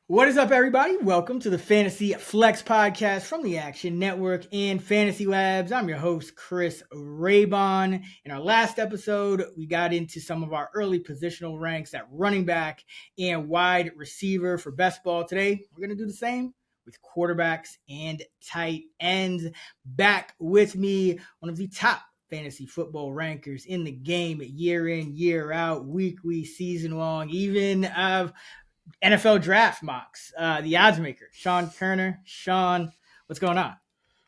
What is up, everybody? Welcome to the Fantasy Flex Podcast from the Action Network and Fantasy Labs. I'm your host, Chris Raybon. In our last episode, we got into some of our early positional ranks at running back and wide receiver for best ball. Today, we're going to do the same with quarterbacks and tight ends. Back with me, one of the top fantasy football rankers in the game, year in, year out, weekly, season long, even NFL draft mocks, the odds maker, Sean Kerner. Sean, what's going on?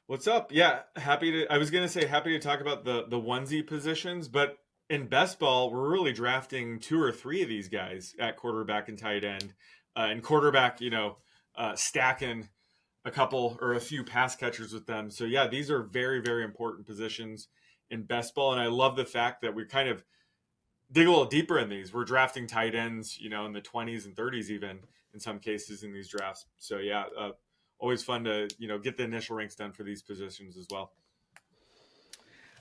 What's up? Yeah, I was gonna say happy to talk about the onesie positions, but in best ball, we're really drafting two or three of these guys at quarterback and tight end. And quarterback, stacking a couple or a few pass catchers with them. So yeah, these are very, very important positions in best ball. And I love the fact that we kind of dig a little deeper in these. We're drafting tight ends, in the 20s and 30s, even in some cases in these drafts. So yeah, always fun to get the initial ranks done for these positions as well.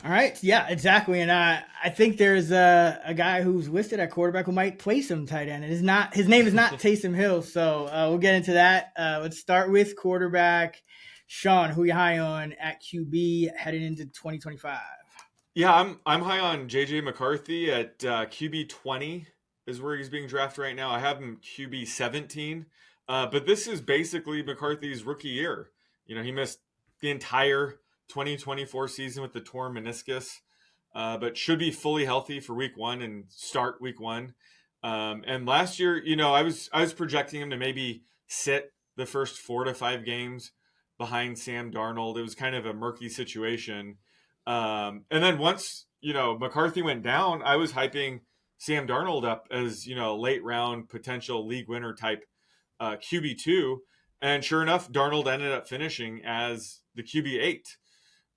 All right, yeah, exactly. And I think there's a guy who's listed at quarterback who might play some tight end, and his name is not Taysom Hill. So we'll get into that. Let's start with quarterback. Sean, who you high on at QB heading into 2025? Yeah, I'm high on JJ McCarthy at QB 20 is where he's being drafted right now. I have him QB 17, but this is basically McCarthy's rookie year. He missed the entire 2024 season with the torn meniscus, but should be fully healthy for week one and start week one. And last year, I was projecting him to maybe sit the first 4 to 5 games behind Sam Darnold. It was kind of a murky situation. And then once, McCarthy went down, I was hyping Sam Darnold up as, late round potential league winner type QB2. And sure enough, Darnold ended up finishing as the QB8.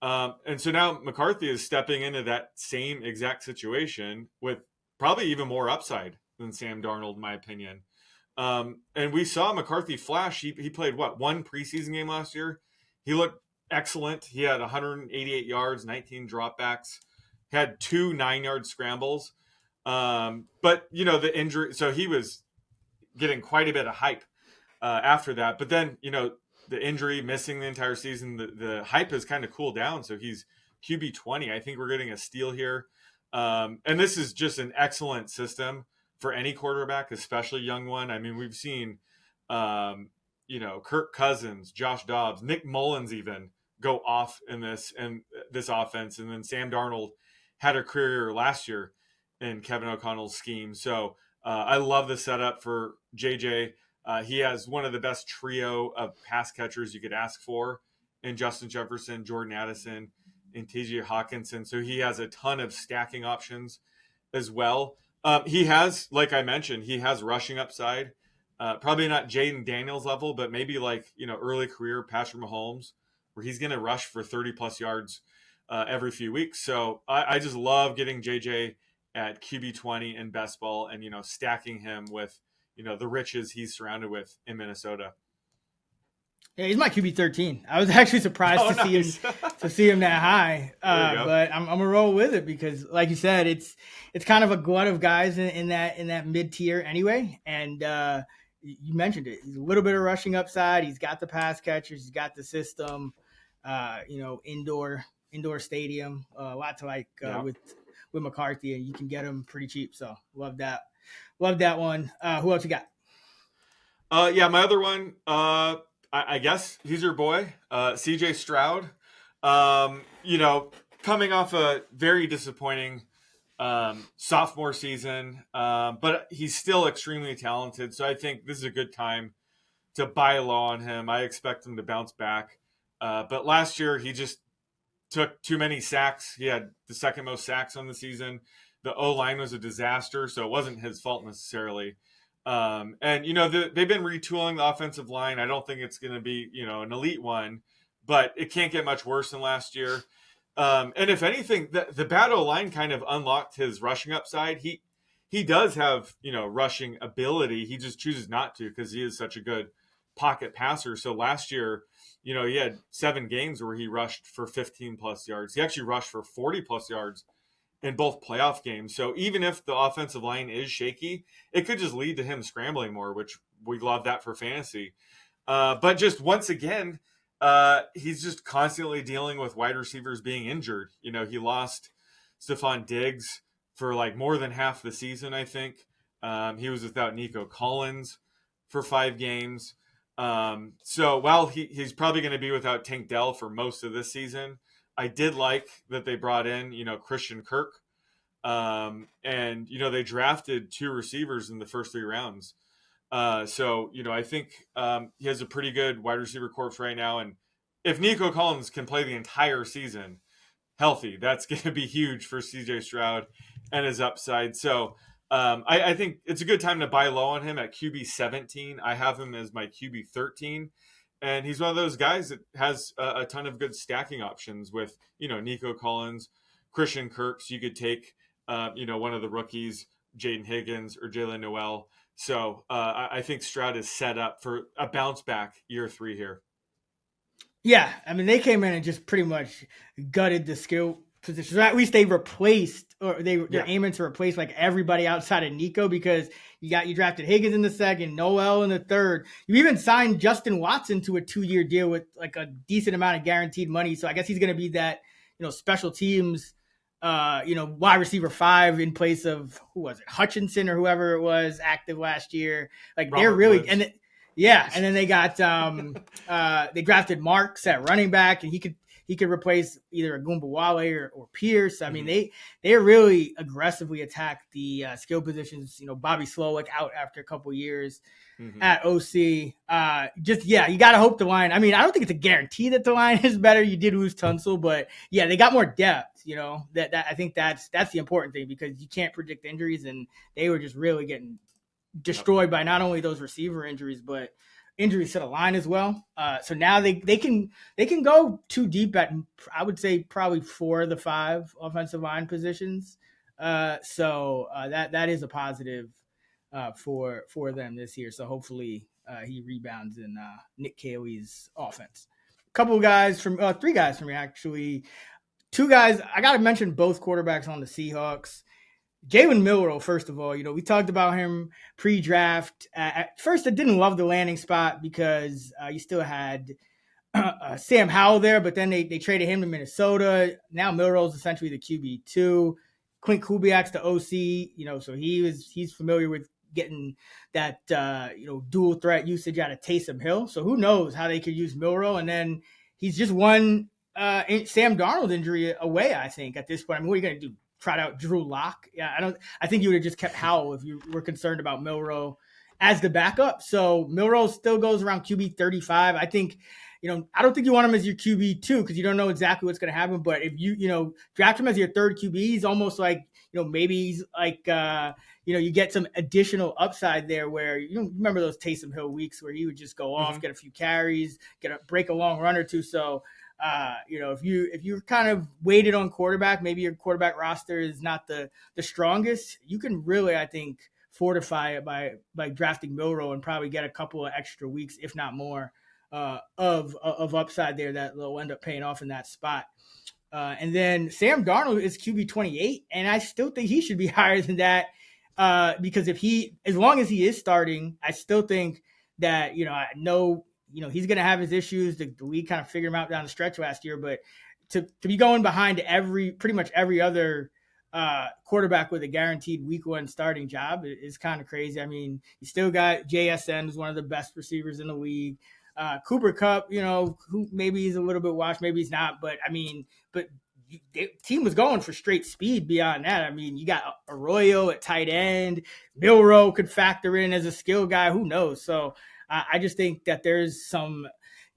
And so now McCarthy is stepping into that same exact situation with probably even more upside than Sam Darnold, in my opinion. And we saw McCarthy flash. He played, one preseason game last year? He looked excellent. He had 188 yards, 19 dropbacks, had 2 9-yard scrambles. But the injury, so he was getting quite a bit of hype after that. But then, the injury, missing the entire season, the hype has kind of cooled down. So he's QB 20. I think we're getting a steal here. And this is just an excellent system for any quarterback, especially young one. I mean, we've seen, Kirk Cousins, Josh Dobbs, Nick Mullins even go off in this offense. And then Sam Darnold had a career last year in Kevin O'Connell's scheme. So I love the setup for JJ. He has one of the best trio of pass catchers you could ask for in Justin Jefferson, Jordan Addison, and TJ Hawkinson. So he has a ton of stacking options as well. He has, like I mentioned, he has rushing upside. Probably not Jaden Daniels level, but maybe early career Patrick Mahomes, where he's going to rush for 30 plus yards every few weeks. So I just love getting JJ at QB 20 in best ball and, stacking him with, the riches he's surrounded with in Minnesota. Yeah, he's my QB 13. I was actually surprised to see him that high, but I'm gonna roll with it because, like you said, it's kind of a glut of guys in that mid tier anyway. And you mentioned it. He's a little bit of rushing upside. He's got the pass catchers. He's got the system. Indoor stadium. A lot to like with McCarthy, and you can get him pretty cheap. So love that one. Who else you got? My other one. I guess he's your boy, CJ Stroud. Coming off a very disappointing sophomore season, but he's still extremely talented. So I think this is a good time to buy low on him. I expect him to bounce back. But last year, he just took too many sacks. He had the second most sacks on the season. The O-line was a disaster, so it wasn't his fault necessarily. They've been retooling the offensive line. I don't think it's going to be, an elite one, but it can't get much worse than last year. And if anything, the bad O-line kind of unlocked his rushing upside. He does have, rushing ability. He just chooses not to because he is such a good pocket passer. So last year, he had 7 games where he rushed for 15 plus yards. He actually rushed for 40 plus yards in both playoff games. So even if the offensive line is shaky, it could just lead to him scrambling more, which we love that for fantasy. But just once again, he's just constantly dealing with wide receivers being injured. He lost Stephon Diggs for like more than half the season, I think. He was without Nico Collins for 5 games. So while he's probably going to be without Tank Dell for most of this season, I did like that they brought in, Christian Kirk. And, they drafted 2 receivers in the first 3 rounds. So, I think he has a pretty good wide receiver corps right now. And if Nico Collins can play the entire season healthy, that's going to be huge for CJ Stroud and his upside. So I think it's a good time to buy low on him at QB 17. I have him as my QB 13. And he's one of those guys that has a ton of good stacking options with, Nico Collins, Christian Kirk. So you could take, one of the rookies, Jaden Higgins or Jalen Noel. So I think Stroud is set up for a bounce back year 3 here. Yeah, I mean, they came in and just pretty much gutted the skill positions. Or at least they replaced, or they're aiming to replace like everybody outside of Nico, because you drafted Higgins in the second, Noel in the third. You even signed Justin Watson to a 2-year deal with like a decent amount of guaranteed money. So I guess he's going to be that, special teams, wide receiver 5 in place of, who was it, Hutchinson or whoever it was active last year. Like Robert they're really Woods. And then they got they drafted Marks at running back, and he could replace either Agumbawale or Pierce. I mean, they really aggressively attacked the skill positions. Bobby Slowick out after a couple years at OC. You got to hope the line. I mean, I don't think it's a guarantee that the line is better. You did lose Tunsil, but yeah, they got more depth. That I think that's the important thing, because you can't predict injuries, and they were just really getting destroyed by not only those receiver injuries, but injuries to the line as well. So now they can go too deep at, I would say, probably 4 of the 5 offensive line positions. So that is a positive for them this year. So hopefully he rebounds in Nick Caley's offense. A couple of guys from 3 guys from me, actually. 2 guys, I got to mention both quarterbacks on the Seahawks. Jalen Milroe, first of all, we talked about him pre-draft. At first, I didn't love the landing spot because you still had Sam Howell there, but then they traded him to Minnesota. Now Milroe's essentially the QB2. Quint Kubiak's the OC, so he's familiar with getting that dual threat usage out of Taysom Hill. So who knows how they could use Milroe, and then he's just one Sam Darnold injury away, I think, at this point. I mean, what are you going to do? Trot out Drew Lock? Yeah, I think you would have just kept Howell if you were concerned about Milroe as the backup. So Milroe still goes around QB 35. I think, I don't think you want him as your QB2 because you don't know exactly what's going to happen. But if you draft him as your third QB, he's almost like, maybe he's like, you get some additional upside there where you remember those Taysom Hill weeks where he would just go off, get a few carries, break a long run or two. So, if you're kind of weighted on quarterback, maybe your quarterback roster is not the strongest, you can really, I think, fortify it by drafting Milroe and probably get a couple of extra weeks, if not more, of upside there that will end up paying off in that spot. And then Sam Darnold is QB 28, and I still think he should be higher than that because as long as he is starting, I still think that, I know, he's going to have his issues. The league kind of figured him out down the stretch last year, but to be going behind pretty much every other quarterback with a guaranteed week 1 starting job is kind of crazy. I mean, you still got JSN, who's one of the best receivers in the league. Cooper Kupp, who maybe he's a little bit washed, maybe he's not, but I mean, the team was going for straight speed beyond that. I mean, you got Arroyo at tight end. Milroe could factor in as a skill guy. Who knows? So I just think that there's some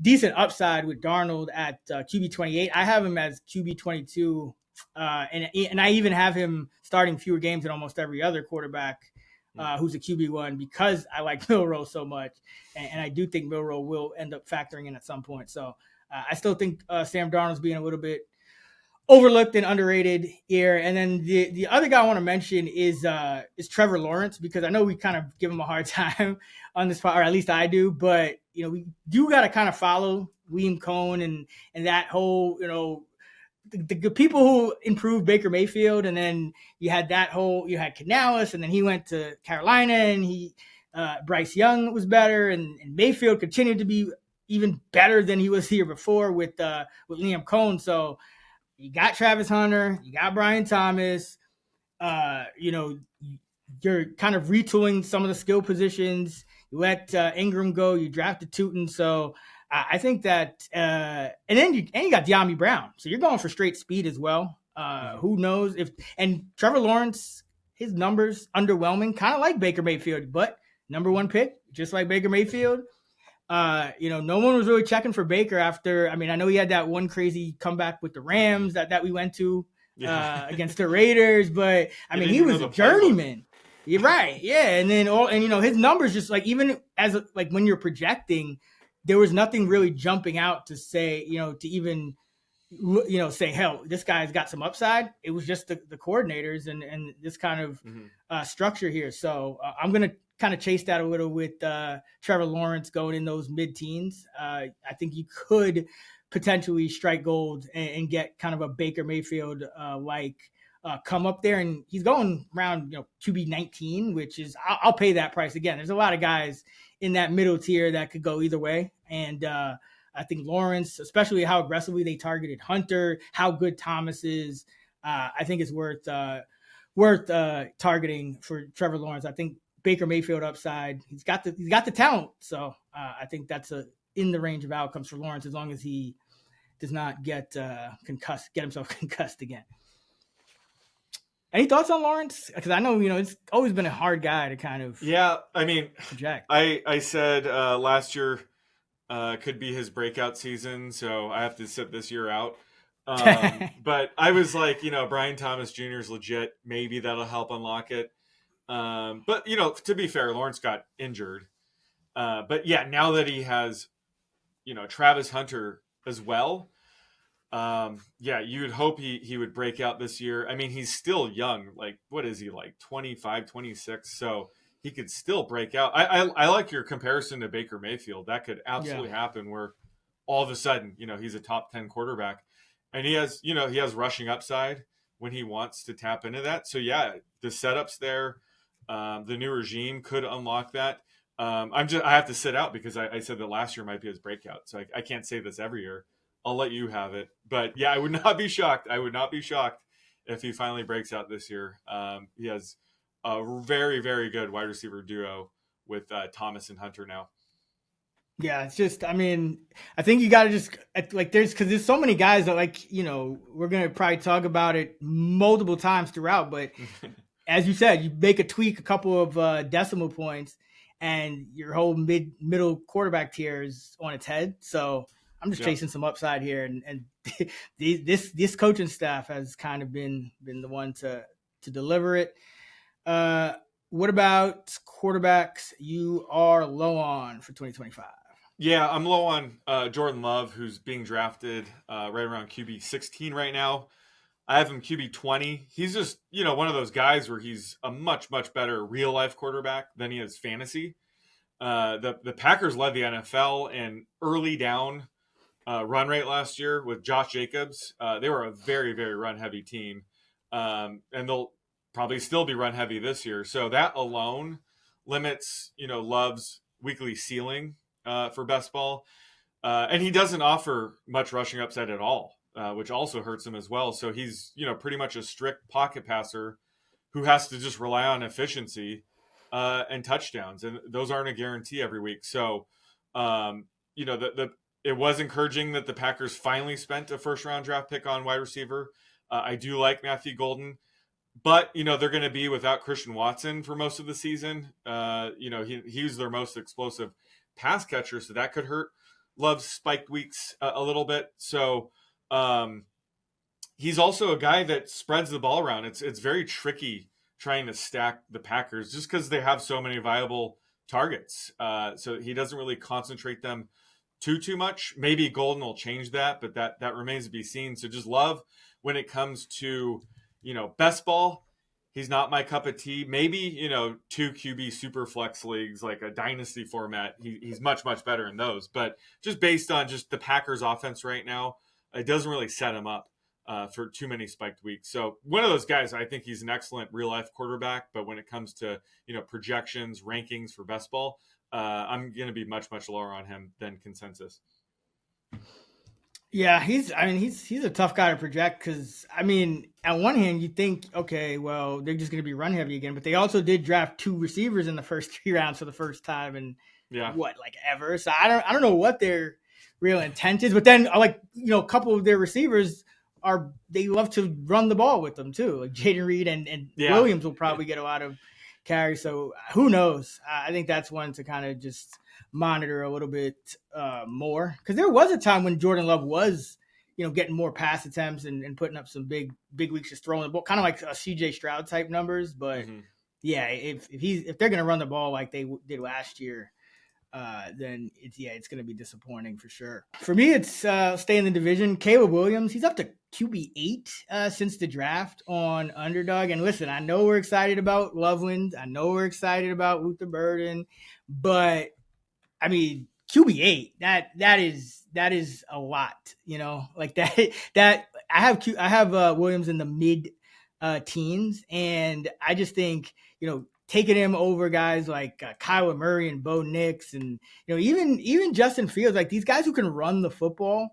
decent upside with Darnold at QB 28. I have him as QB 22, and I even have him starting fewer games than almost every other quarterback who's a QB1 because I like Milroe so much, and I do think Milroe will end up factoring in at some point. So I still think Sam Darnold's being a little bit overlooked and underrated here. And then the other guy I want to mention is Trevor Lawrence, because I know we kind of give him a hard time on this part, or at least I do, but we do got to kind of follow Liam Cohn and that whole, the people who improved Baker Mayfield. And then you had Canales, and then he went to Carolina, and he Bryce Young was better, and Mayfield continued to be even better than he was here before with Liam Cohn. So you got Travis Hunter, you got Brian Thomas. You're kind of retooling some of the skill positions. You let Ingram go. You drafted Tootin. So I think that, and then you got De'Ami Brown. So you're going for straight speed as well. Who knows and Trevor Lawrence, his numbers underwhelming, kind of like Baker Mayfield, but number one pick, just like Baker Mayfield. No one was really checking for Baker after. I mean, I know he had that one crazy comeback with the Rams that we went to against the Raiders, but I mean, he was a journeyman. You're right, yeah. And then his numbers just like even as like when you're projecting, there was nothing really jumping out to say to even say, hell, this guy's got some upside. It was just the coordinators and this kind of structure here. So I'm gonna kind of chase that a little with Trevor Lawrence going in those mid-teens. I think you could potentially strike gold and get kind of a Baker Mayfield like come up there, and he's going around QB 19, which is I'll pay that price. Again, there's a lot of guys in that middle tier that could go either way, and I think Lawrence, especially how aggressively they targeted Hunter, how good Thomas is, I think it's worth targeting for Trevor Lawrence. I think Baker Mayfield upside. He's got the talent, so I think that's in the range of outcomes for Lawrence as long as he does not get himself concussed again. Any thoughts on Lawrence? Because I know it's always been a hard guy to kind of I mean project. I said last year could be his breakout season, so I have to sit this year out. But I was like, Brian Thomas Jr. is legit. Maybe that'll help unlock it. But to be fair, Lawrence got injured. But yeah, now that he has, Travis Hunter as well, you'd hope he would break out this year. I mean, he's still young. Like, what is he, like 25, 26? So he could still break out. I like your comparison to Baker Mayfield. That could absolutely happen where all of a sudden, he's a top 10 quarterback. And he has rushing upside when he wants to tap into that. So yeah, the setup's there. The new regime could unlock that. I have to sit out because I said that last year might be his breakout. So I can't say this every year. I'll let you have it. But yeah, I would not be shocked. I would not be shocked if he finally breaks out this year. He has a very, very good wide receiver duo with Thomas and Hunter now. Yeah, it's just, I mean, I think you got to just there's so many guys that we're going to probably talk about it multiple times throughout, but as you said, you make a tweak, a couple of decimal points, and your whole middle quarterback tier is on its head. So I'm just chasing some upside here, and this coaching staff has kind of been the one to deliver it. What about quarterbacks you are low on for 2025? Yeah, I'm low on Jordan Love, who's being drafted right around QB 16 right now. I have him QB 20. He's just, one of those guys where he's a much, much better real life quarterback than he is fantasy. The Packers led the NFL in early down run rate last year with Josh Jacobs. They were a very, very run heavy team. And they'll probably still be run heavy this year. So that alone limits, Love's weekly ceiling for best ball. And he doesn't offer much rushing upside at all. Which also hurts him as well. So he's, pretty much a strict pocket passer who has to just rely on efficiency and touchdowns. And those aren't a guarantee every week. So, it was encouraging that the Packers finally spent a first-round draft pick on wide receiver. I do like Matthew Golden. But, they're going to be without Christian Watson for most of the season. He's their most explosive pass catcher, so that could hurt Love's spiked weeks a little bit. So, he's also a guy that spreads the ball around. It's very tricky trying to stack the Packers just because they have so many viable targets. So he doesn't really concentrate them too much. Maybe Golden will change that, but that remains to be seen. So just Love when it comes to, best ball. He's not my cup of tea. Maybe, 2 QB super flex leagues, like a dynasty format. He's much, much better in those. But just based on just the Packers offense right now, it doesn't really set him up for too many spiked weeks. So one of those guys, I think he's an excellent real life quarterback, but when it comes to projections, rankings for best ball, I'm going to be much lower on him than consensus. Yeah, he's a tough guy to project because at one hand you think, okay, well, they're just going to be run heavy again, but they also did draft 2 receivers in the first 3 rounds for the first time in ever. So I don't know what their real intent is, but then a couple of their receivers they love to run the ball with them too, like Jaden Reed and Williams will probably get a lot of carries. So who knows? I think that's one to kind of just monitor a little bit more, because there was a time when Jordan Love was getting more pass attempts and putting up some big weeks just throwing the ball, kind of like a CJ Stroud type numbers. But yeah, if they're going to run the ball like they did last year, then it's going to be disappointing for sure. For me, it's stay in the division. Caleb Williams, he's up to QB8 since the draft on Underdog. And listen, I know we're excited about Loveland. I know we're excited about Luther Burden, but QB8, that is a lot, like that I have Williams in the mid teens, and I just think, taking him over guys like Kyler Murray and Bo Nix, and even Justin Fields, like these guys who can run the football.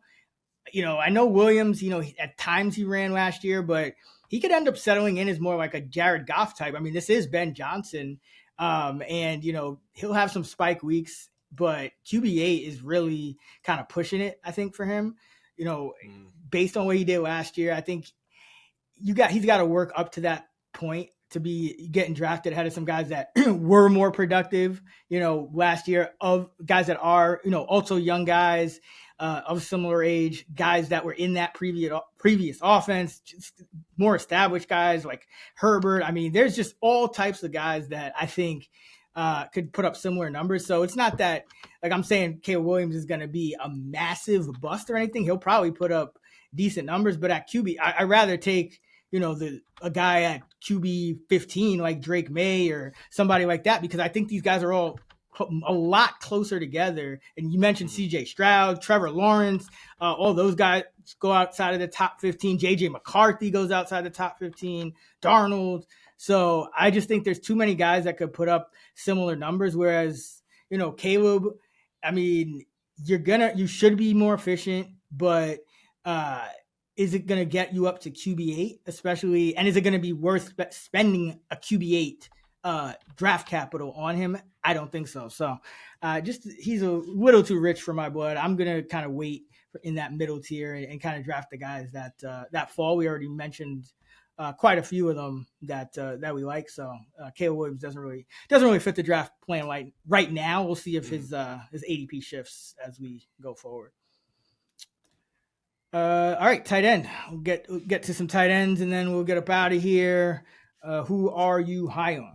I know Williams, at times he ran last year, but he could end up settling in as more like a Jared Goff type. This is Ben Johnson, and he'll have some spike weeks, but QB8 is really kind of pushing it, I think, for him. Based on what he did last year, I think he's got to work up to that point to be getting drafted ahead of some guys that were more productive, last year, of guys that are, also young guys of similar age, guys that were in that previous offense, just more established guys like Herbert. There's just all types of guys that I think could put up similar numbers. So it's not that, like I'm saying, Caleb Williams is going to be a massive bust or anything. He'll probably put up decent numbers, but at QB, I'd rather take, a guy at QB 15 like Drake May or somebody like that, because I think these guys are all a lot closer together. And you mentioned CJ Stroud, Trevor Lawrence, all those guys go outside of the top 15. JJ McCarthy goes outside the top 15, Darnold. So I just think there's too many guys that could put up similar numbers. Whereas, Caleb, you should be more efficient, but is it going to get you up to QB8 especially? And is it going to be worth spending a QB8 draft capital on him? I don't think so. So he's a little too rich for my blood. I'm going to kind of wait in that middle tier and kind of draft the guys that fall. We already mentioned quite a few of them that we like. So Caleb Williams doesn't really fit the draft plan right now. We'll see if his ADP shifts as we go forward. All right, tight end. We'll get to some tight ends and then we'll get up out of here. Who are you high on?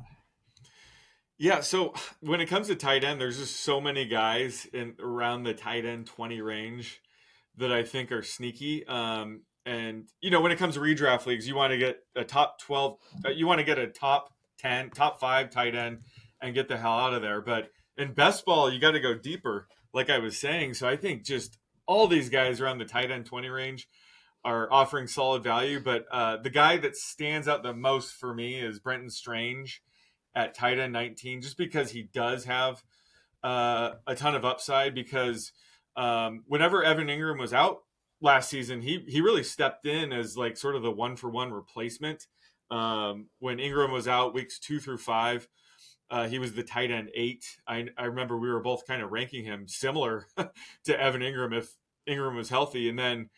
Yeah, so when it comes to tight end, there's just so many guys around the tight end 20 range that I think are sneaky. And when it comes to redraft leagues, you want to get a top 12, you want to get a top 10, top 5 tight end and get the hell out of there. But in best ball, you got to go deeper, like I was saying. So I think just all these guys around the tight end 20 range are offering solid value. But the guy that stands out the most for me is Brenton Strange at tight end 19, just because he does have a ton of upside. Because whenever Evan Ingram was out last season, he really stepped in as like sort of the 1-for-1 replacement. When Ingram was out weeks 2 through 5, he was the tight end 8. I remember we were both kind of ranking him similar to Evan Ingram if Ingram was healthy. And then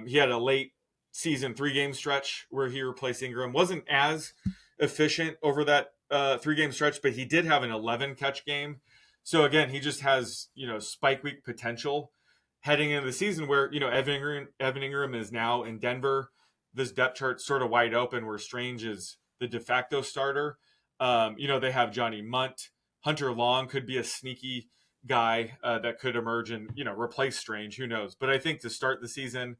he had a late season 3-game stretch where he replaced Ingram. Wasn't as efficient over that 3-game stretch, but he did have an 11 catch game. So again, he just has, spike week potential heading into the season where, Evan Ingram is now in Denver. This depth chart's sort of wide open where Strange is the de facto starter. They have Johnny Munt. Hunter Long could be a sneaky guy that could emerge and, replace Strange. Who knows? But I think to start the season,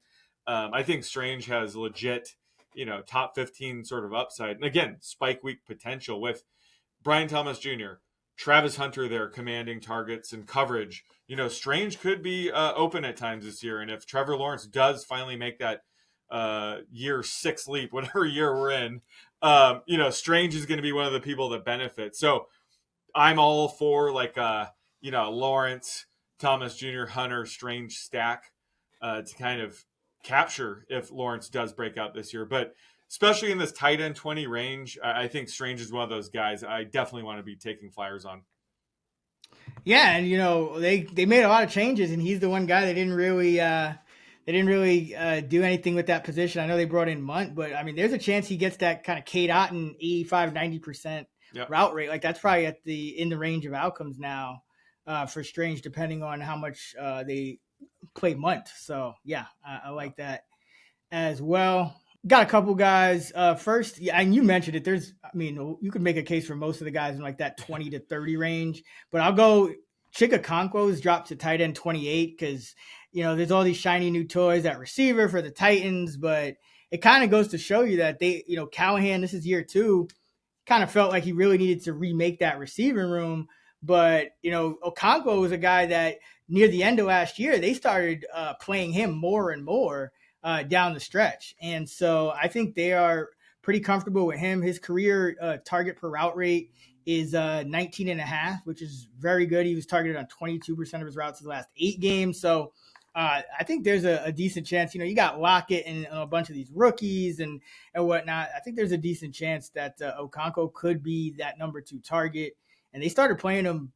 I think Strange has legit, top 15 sort of upside. And again, spike week potential with Brian Thomas Jr., Travis Hunter there commanding targets and coverage. Strange could be open at times this year. And if Trevor Lawrence does finally make that year 6 leap, whatever year we're in, Strange is going to be one of the people that benefit. So I'm all for Lawrence, Thomas Jr., Hunter, Strange stack to kind of capture if Lawrence does break out this year. But especially in this tight end 20 range, I think Strange is one of those guys I definitely want to be taking flyers on. Yeah, and they made a lot of changes, and he's the one guy that didn't really do anything with that position. I know they brought in Munt, but I mean, there's a chance he gets that kind of K-Dot and 85-90% route rate. Like that's probably in the range of outcomes now for Strange, depending on how much they play Munt. So yeah, I like that as well. Got a couple guys. First, yeah, and you mentioned it. You could make a case for most of the guys in like that 20 to 30 range, but I'll go Chika Conquo's dropped to tight end 28 because, there's all these shiny new toys at receiver for the Titans, but it kind of goes to show you that Callahan, this is year 2, kind of felt like he really needed to remake that receiving room. But, Okonkwo was a guy that near the end of last year, they started playing him more and more down the stretch. And so I think they are pretty comfortable with him. His career target per route rate is 19.5, which is very good. He was targeted on 22% of his routes in the last 8 games. So I think there's a decent chance, you got Lockett and a bunch of these rookies and whatnot. I think there's a decent chance that Okonkwo could be that number 2 target. And they started playing him,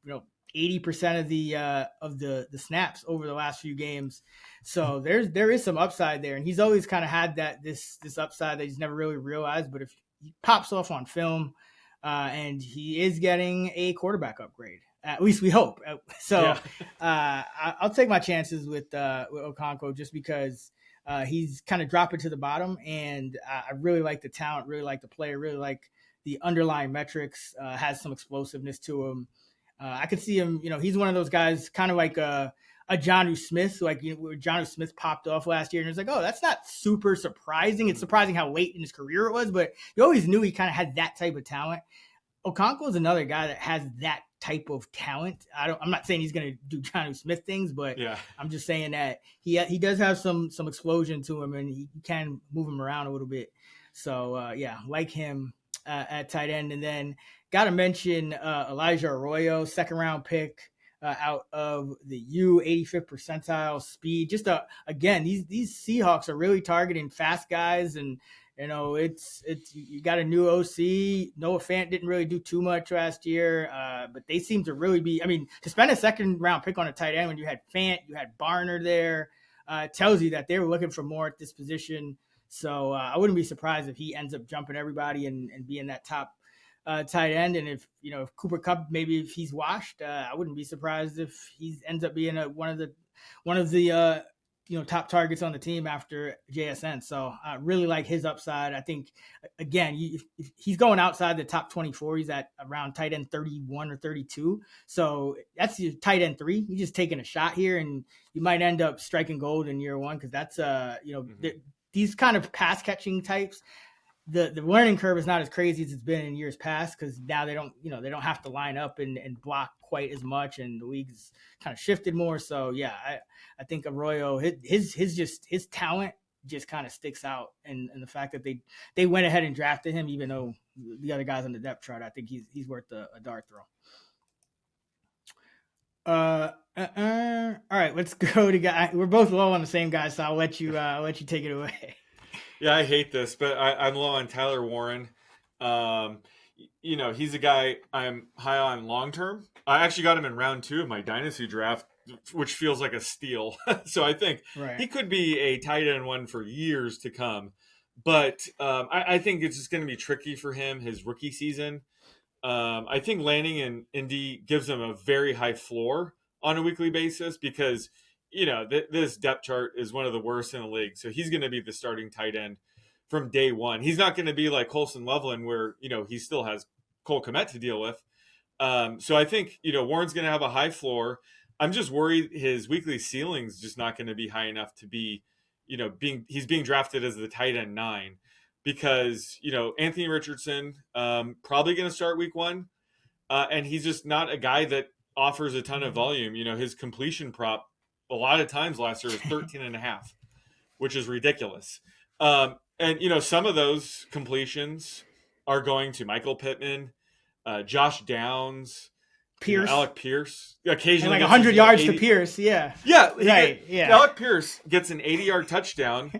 80% of the snaps over the last few games. So there is some upside there. And he's always kind of had this upside that he's never really realized. But if he pops off on film and he is getting a quarterback upgrade, at least we hope. So I'll take my chances with Okonkwo just because he's kind of dropping to the bottom. And I really like the talent, really like the player, really like the underlying metrics, has some explosiveness to him. I could see him, he's one of those guys kind of like a Jonnu Smith. So where Jonnu Smith popped off last year and it's like, oh, that's not super surprising. It's surprising how late in his career it was, but you always knew he kind of had that type of talent. Okonkwo is another guy that has that type of talent. I'm not saying he's going to do Jonnu Smith things, but I'm just saying that he does have some explosion to him and he can move him around a little bit. So like him at tight end. And then got to mention Elijah Arroyo, 2nd round pick out of the 85th percentile speed. Just again, these Seahawks are really targeting fast guys, and it's you got a new OC. Noah Fant didn't really do too much last year, but they seem to really be. I mean, to spend a 2nd round pick on a tight end when you had Fant, you had Barner there, tells you that they were looking for more at this position. So I wouldn't be surprised if he ends up jumping everybody and being that top tight end. And if Cooper Kupp, maybe if he's washed, I wouldn't be surprised if he ends up being one of the top targets on the team after JSN. So I really like his upside. I think again, if he's going outside the top 24, he's at around tight end 31 or 32. So that's your tight end 3. You're just taking a shot here, and you might end up striking gold in year 1 because that's these kind of pass catching types, the learning curve is not as crazy as it's been in years past because now they don't have to line up and block quite as much, and the league's kind of shifted more. So yeah, I think Arroyo, his talent just kind of sticks out, and the fact that they went ahead and drafted him even though the other guys on the depth chart, I think he's worth a dart throw. All right, let's go to guy. We're both low on the same guy, so I'll let you take it away. Yeah, I hate this, but I'm low on Tyler Warren. He's a guy I'm high on long term. I actually got him in round 2 of my dynasty draft, which feels like a steal. So I think he could be a tight end 1 for years to come. But I think it's just going to be tricky for him his rookie season. I think landing in Indy gives him a very high floor on a weekly basis because, this depth chart is one of the worst in the league. So he's going to be the starting tight end from day 1. He's not going to be like Colson Loveland where, he still has Cole Kmet to deal with. So I think, Warren's going to have a high floor. I'm just worried his weekly ceiling's just not going to be high enough to be, he's being drafted as the tight end 9. Because, Anthony Richardson probably going to start week 1. And he's just not a guy that offers a ton of volume. His completion prop a lot of times last year was 13.5, which is ridiculous. And some of those completions are going to Michael Pittman, Josh Downs, Pierce. Alec Pierce And occasionally like gets 100 his, yards to 80. Pierce. Yeah. Yeah, Right. Yeah. Alec Pierce gets an 80-yard touchdown.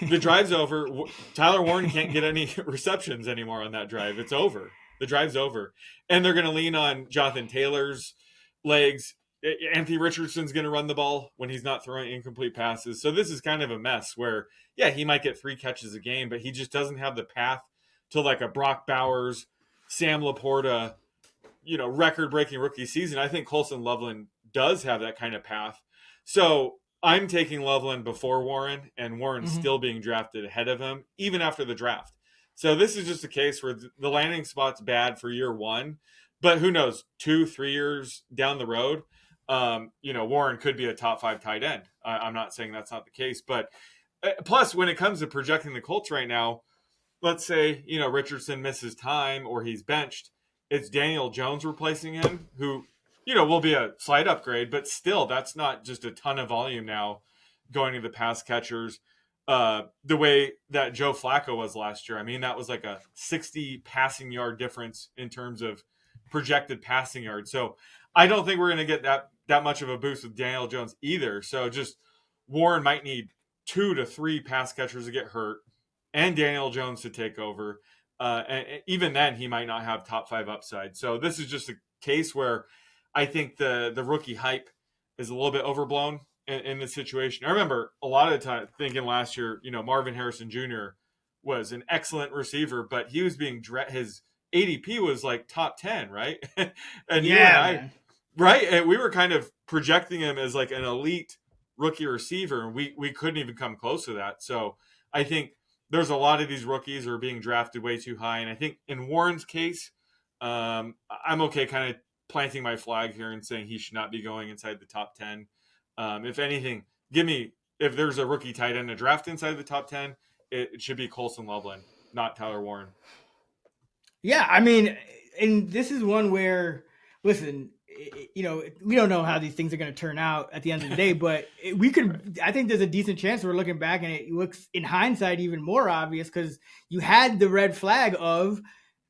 The drive's over. Tyler Warren can't get any receptions anymore on that drive. It's over. The drive's over. And they're going to lean on Jonathan Taylor's legs. Anthony Richardson's going to run the ball when he's not throwing incomplete passes. So this is kind of a mess where, yeah, he might get 3 catches a game, but he just doesn't have the path to like a Brock Bowers, Sam Laporta, record-breaking rookie season. I think Colson Loveland does have that kind of path. So I'm taking Loveland before Warren, and Warren's still being drafted ahead of him, even after the draft. So this is just a case where the landing spot's bad for year one, but who knows, 2-3 years down the road, Warren could be a top 5 tight end. I'm not saying that's not the case, but plus when it comes to projecting the Colts right now, let's say, Richardson misses time or he's benched, it's Daniel Jones replacing him, who, will be a slight upgrade, but still, that's not just a ton of volume now going to the pass catchers the way that Joe Flacco was last year. I mean, that was like a 60 passing yard difference in terms of projected passing yards. So I don't think we're going to get that much of a boost with Daniel Jones either. So just Warren might need 2 to 3 pass catchers to get hurt and Daniel Jones to take over. And even then, he might not have top 5 upside. So this is just a case where I think the rookie hype is a little bit overblown in this situation. I remember a lot of the time thinking last year, Marvin Harrison Jr. was an excellent receiver, but he was being his ADP was like top 10, right? And you and I, man. right? And we were kind of projecting him as like an elite rookie receiver, and we couldn't even come close to that. So I think there's a lot of these rookies who are being drafted way too high. And I think in Warren's case, I'm okay kind of planting my flag here and saying he should not be going inside the top 10. If anything, if there's a rookie tight end to draft inside the top 10, it should be Colson Loveland, not Tyler Warren. Yeah, I mean, and this is one where, listen, we don't know how these things are going to turn out at the end of the day, but I think there's a decent chance we're looking back and it looks in hindsight even more obvious because you had the red flag of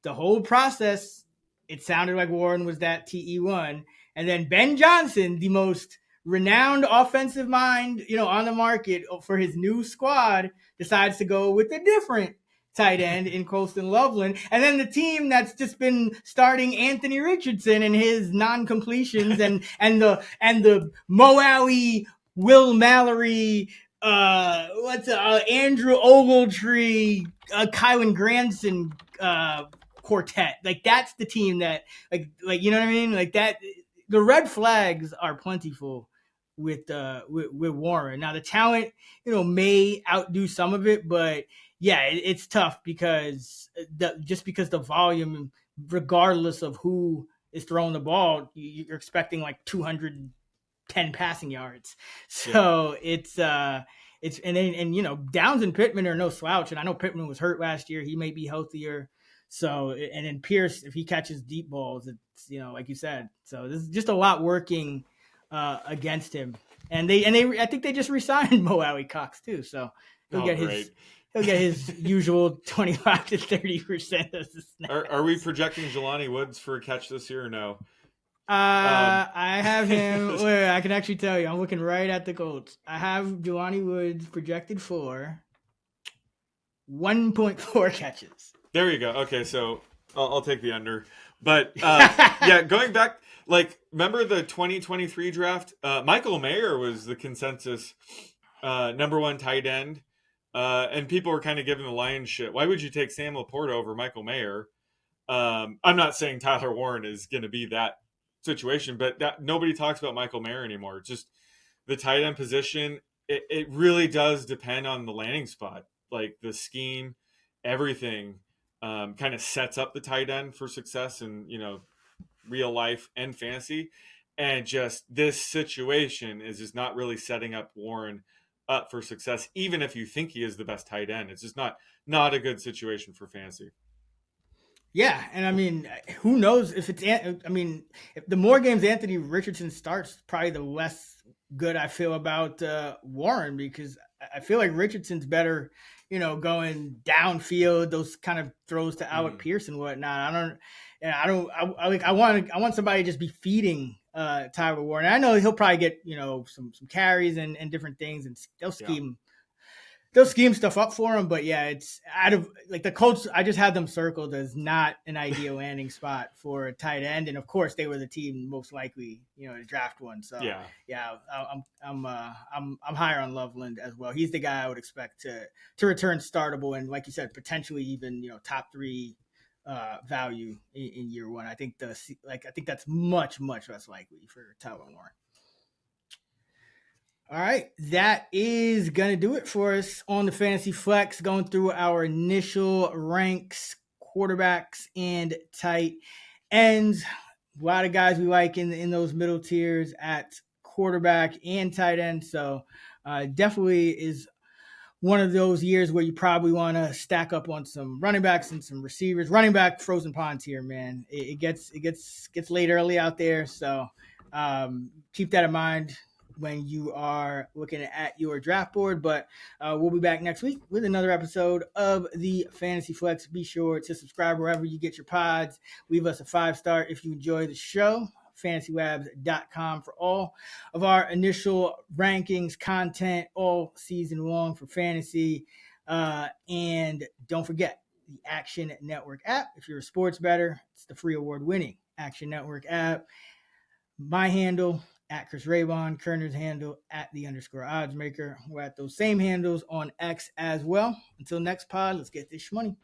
the whole process. It sounded like Warren was that TE1. And then Ben Johnson, the most renowned offensive mind, on the market for his new squad, decides to go with a different tight end in Colston Loveland. And then the team that's just been starting Anthony Richardson and his non-completions and the Moawi, Will Mallory, Andrew Ogletree, Kylan Granson quartet. Like that's the team that like you know what I mean? Like that the red flags are plentiful with Warren. Now the talent, may outdo some of it, but yeah, it's tough because the volume, regardless of who is throwing the ball, you're expecting like 210 passing yards. So it's Downs and Pittman are no slouch, and I know Pittman was hurt last year. He may be healthier. So and then Pierce, if he catches deep balls, it's like you said. So this is just a lot working against him, and I think they just re-signed Mo Cox too. So he'll get his usual 25 to 30% of the snaps. Are we projecting Jelani Woods for a catch this year or no? I have him. Wait, I can actually tell you. I'm looking right at the Colts. I have Jelani Woods projected for 1.4 catches. There you go. Okay, so I'll take the under. But yeah, going back, remember the 2023 draft? Michael Mayer was the consensus number 1 tight end. And people were kind of giving the lion's shit. Why would you take Sam Laporta over Michael Mayer? I'm not saying Tyler Warren is going to be that situation, but nobody talks about Michael Mayer anymore. Just the tight end position, it really does depend on the landing spot. Like the scheme, everything kind of sets up the tight end for success in, real life and fantasy. And just this situation is just not really setting up Warren up for success, even if you think he is the best tight end. It's just not a good situation for fantasy. Yeah, and I mean, who knows if it's? If the more games Anthony Richardson starts, probably the less good I feel about Warren, because I feel like Richardson's better, going downfield, those kind of throws to Alec Pierce and whatnot. I want somebody to just be feeding Tyler Warren. I know he'll probably get, some carries and different things, and they'll scheme stuff up for him. But yeah, it's out of like the Colts. I just had them circled as not an ideal landing spot for a tight end, and of course they were the team most likely, to draft one. So yeah, I'm higher on Loveland as well. He's the guy I would expect to return startable, and like you said, potentially even top 3 value in year one. I think that's much less likely for Tyler Warren. All right, that is going to do it for us on the Fantasy Flex, going through our initial ranks, quarterbacks and tight ends. A lot of guys we like in those middle tiers at quarterback and tight end. So definitely is one of those years where you probably want to stack up on some running backs and some receivers. Running back, frozen ponds here, man. It gets late early out there. So keep that in mind when you are looking at your draft board. But we'll be back next week with another episode of the Fantasy Flex. Be sure to subscribe wherever you get your pods. Leave us a 5-star if you enjoy the show. FantasyLabs.com for all of our initial rankings, content all season long for fantasy. And don't forget the Action Network app. If you're a sports bettor, it's the free award-winning Action Network app. My handle, at Chris Raybon, Kerner's handle, at @the_oddsmaker. We're at those same handles on X as well. Until next pod, let's get this money.